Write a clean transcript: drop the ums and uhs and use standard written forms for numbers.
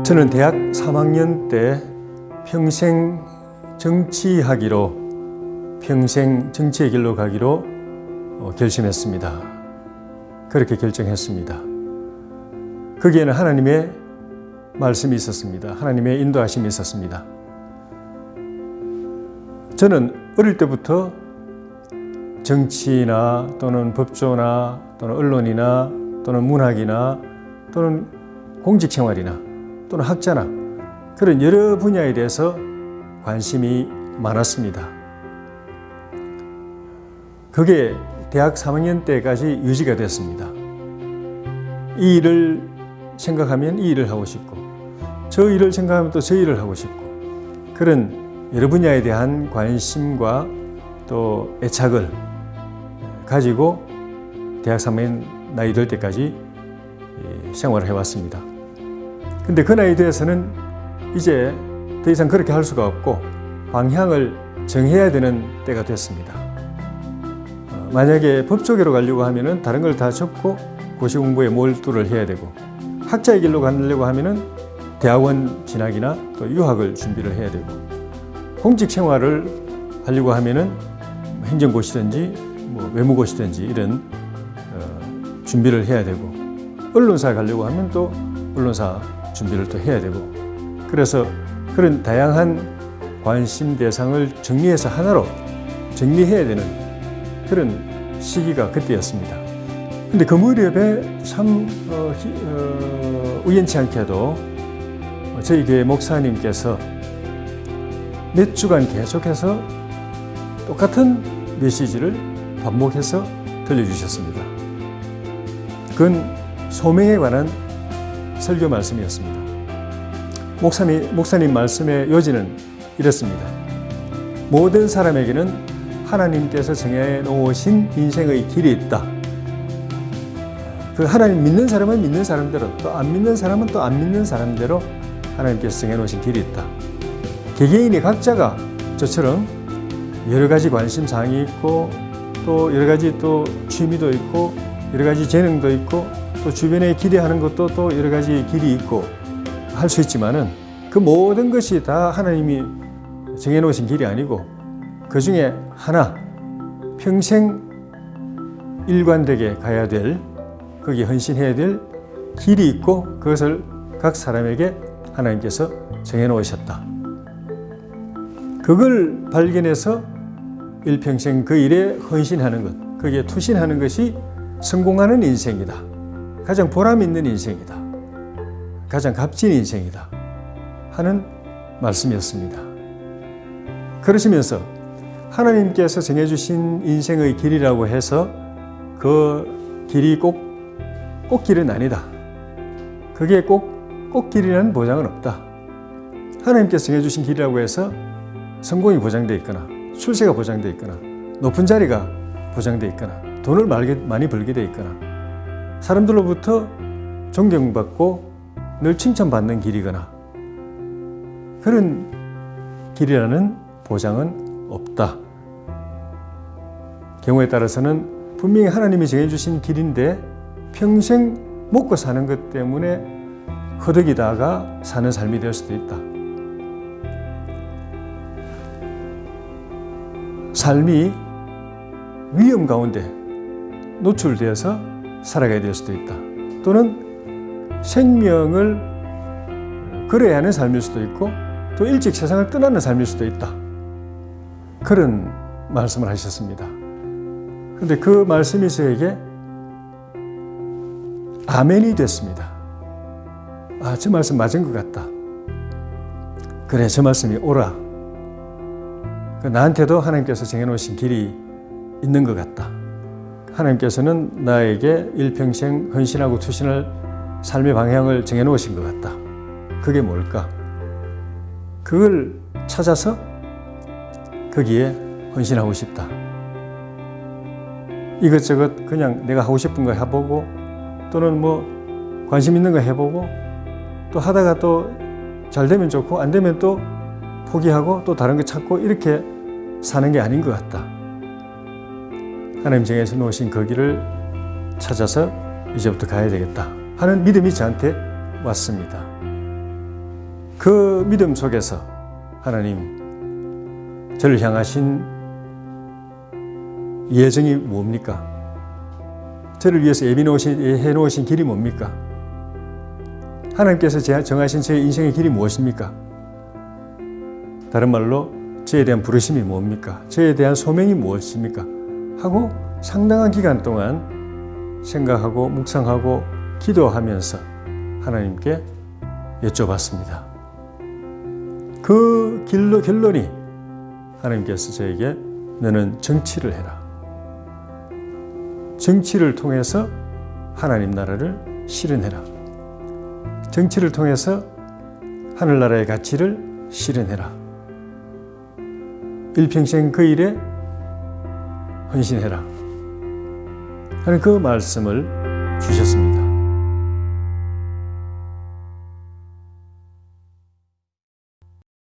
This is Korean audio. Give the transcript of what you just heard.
저는 대학 3학년 때 평생 정치하기로, 평생 정치의 길로 가기로 결심했습니다. 그렇게 결정했습니다. 거기에는 하나님의 말씀이 있었습니다. 하나님의 인도하심이 있었습니다. 저는 어릴 때부터 정치나 또는 법조나 또는 언론이나 또는 문학이나 또는 공직생활이나 또는 학자나 그런 여러 분야에 대해서 관심이 많았습니다. 그게 대학 3학년 때까지 유지가 됐습니다. 이 일을 생각하면 이 일을 하고 싶고, 저 일을 생각하면 또 저 일을 하고 싶고, 그런 여러 분야에 대한 관심과 또 애착을 가지고 대학 3학년 나이 될 때까지 생활을 해왔습니다. 근데 그 나이 돼서는 이제 더 이상 그렇게 할 수가 없고 방향을 정해야 되는 때가 됐습니다. 만약에 법조계로 가려고 하면은 다른 걸 다 접고 고시 공부에 몰두를 해야 되고, 학자의 길로 가려고 하면은 대학원 진학이나 또 유학을 준비를 해야 되고, 공직 생활을 하려고 하면은 행정고시든지 외무고시든지 이런 준비를 해야 되고, 언론사에 가려고 하면 또 언론사 준비를 또 해야 되고, 그래서 그런 다양한 관심 대상을 정리해서 하나로 정리해야 되는 그런 시기가 그때였습니다. 근데 그 무렵에 참 우연치 않게도 저희 교회 목사님께서 몇 주간 계속해서 똑같은 메시지를 반복해서 들려주셨습니다. 그건 소명에 관한 설교 말씀이었습니다. 목사님 말씀의 요지는 이렇습니다. 모든 사람에게는 하나님께서 정해 놓으신 인생의 길이 있다. 그 하나님 믿는 사람은 믿는 사람대로, 또 안 믿는 사람은 또 안 믿는 사람대로 하나님께서 정해 놓으신 길이 있다. 개개인이 각자가 저처럼 여러 가지 관심사항이 있고, 또 여러 가지 또 취미도 있고, 여러 가지 재능도 있고, 또 주변에 기대하는 것도 또 여러 가지 길이 있고 할 수 있지만은, 그 모든 것이 다 하나님이 정해놓으신 길이 아니고 그 중에 하나, 평생 일관되게 가야 될, 거기에 헌신해야 될 길이 있고, 그것을 각 사람에게 하나님께서 정해놓으셨다. 그걸 발견해서 일평생 그 일에 헌신하는 것, 거기에 투신하는 것이 성공하는 인생이다. 가장 보람 있는 인생이다. 가장 값진 인생이다. 하는 말씀이었습니다. 그러시면서 하나님께서 정해주신 인생의 길이라고 해서 그 길이 꼭 길은 아니다. 그게 꼭 길이라는 보장은 없다. 하나님께서 정해주신 길이라고 해서 성공이 보장되어 있거나 출세가 보장되어 있거나 높은 자리가 보장되어 있거나 돈을 많이 벌게 되어 있거나 사람들로부터 존경받고 늘 칭찬받는 길이거나 그런 길이라는 보장은 없다. 경우에 따라서는 분명히 하나님이 정해주신 길인데 평생 먹고 사는 것 때문에 허덕이다가 사는 삶이 될 수도 있다. 삶이 위험 가운데 노출되어서 살아가야 될 수도 있다. 또는 생명을 걸어야 하는 삶일 수도 있고, 또 일찍 세상을 떠나는 삶일 수도 있다. 그런 말씀을 하셨습니다. 그런데 그 말씀이 저에게 아멘이 됐습니다. 아, 저 말씀 맞은 것 같다. 그래, 저 말씀이 옳아. 나한테도 하나님께서 정해놓으신 길이 있는 것 같다. 하나님께서는 나에게 일평생 헌신하고 투신할 삶의 방향을 정해놓으신 것 같다. 그게 뭘까? 그걸 찾아서 거기에 헌신하고 싶다. 이것저것 그냥 내가 하고 싶은 거 해보고, 또는 관심 있는 거 해보고, 또 하다가 또 잘 되면 좋고 안 되면 또 포기하고 또 다른 거 찾고 이렇게 사는 게 아닌 것 같다. 하나님 정해서 놓으신 그 길을 찾아서 이제부터 가야 되겠다 하는 믿음이 저한테 왔습니다. 그 믿음 속에서 하나님 저를 향하신 예정이 뭡니까? 저를 위해서 해놓으신 길이 뭡니까? 하나님께서 정하신 저의 인생의 길이 무엇입니까? 다른 말로 저에 대한 부르심이 뭡니까? 저에 대한 소명이 무엇입니까? 하고 상당한 기간 동안 생각하고 묵상하고 기도하면서 하나님께 여쭤봤습니다. 그 결론이 하나님께서 저에게 너는 정치를 해라. 정치를 통해서 하나님 나라를 실현해라. 정치를 통해서 하늘나라의 가치를 실현해라. 일평생 그 일에 헌신해라 하는 그 말씀을 주셨습니다.